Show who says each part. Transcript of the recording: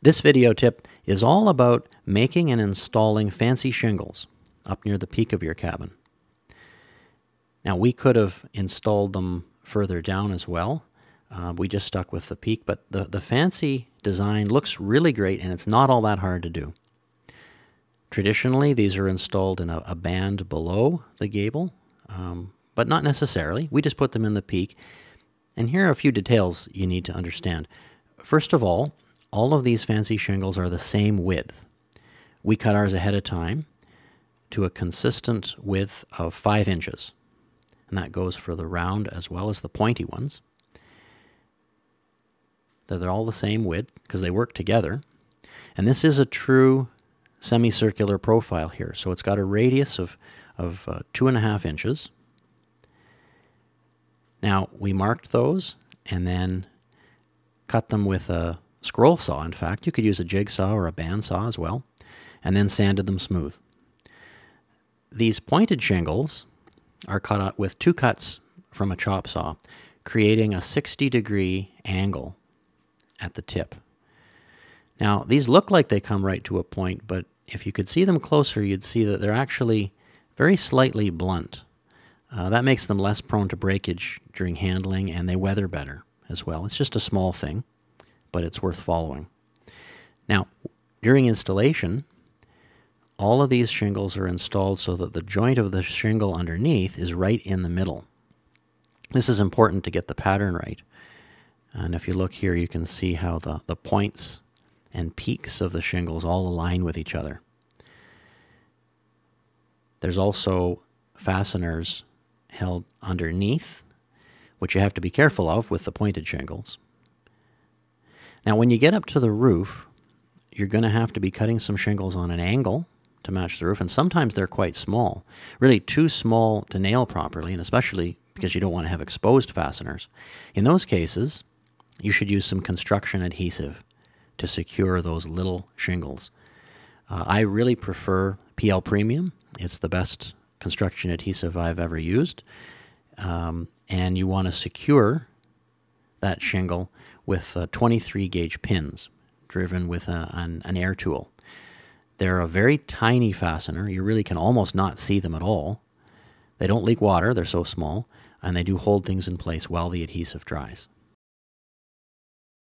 Speaker 1: This video tip is all about making and installing fancy shingles up near the peak of your cabin. Now, we could have installed them further down as well. We just stuck with the peak, but the fancy design looks really great, and it's not all that hard to do. Traditionally, these are installed in a band below the gable, but not necessarily. We just put them in the peak. And here are a few details you need to understand. First of all of these fancy shingles are the same width. We cut ours ahead of time to a consistent width of 5 inches. And that goes for the round as well as the pointy ones. They're all the same width because they work together. And this is a true semicircular profile here. So it's got a radius of 2.5 inches. Now, we marked those and then cut them with a scroll saw. In fact, you could use a jigsaw or a bandsaw as well, and then sanded them smooth. These pointed shingles are cut out with 2 cuts from a chop saw, creating a 60-degree angle at the tip. Now, these look like they come right to a point, but if you could see them closer, you'd see that they're actually very slightly blunt. That makes them less prone to breakage during handling, and they weather better as well. It's just a small thing, but it's worth following. Now, during installation, all of these shingles are installed so that the joint of the shingle underneath is right in the middle. This is important to get the pattern right. And if you look here, you can see how the points and peaks of the shingles all align with each other. There's also fasteners held underneath, which you have to be careful of with the pointed shingles. Now, when you get up to the roof, you're going to have to be cutting some shingles on an angle to match the roof, and sometimes they're quite small, really too small to nail properly, and especially because you don't want to have exposed fasteners. In those cases, you should use some construction adhesive to secure those little shingles. I really prefer PL Premium. It's the best construction adhesive I've ever used, and you want to secure that shingle with 23 gauge pins driven with an air tool. They're a very tiny fastener. You really can almost not see them at all. They don't leak water, they're so small, and they do hold things in place while the adhesive dries.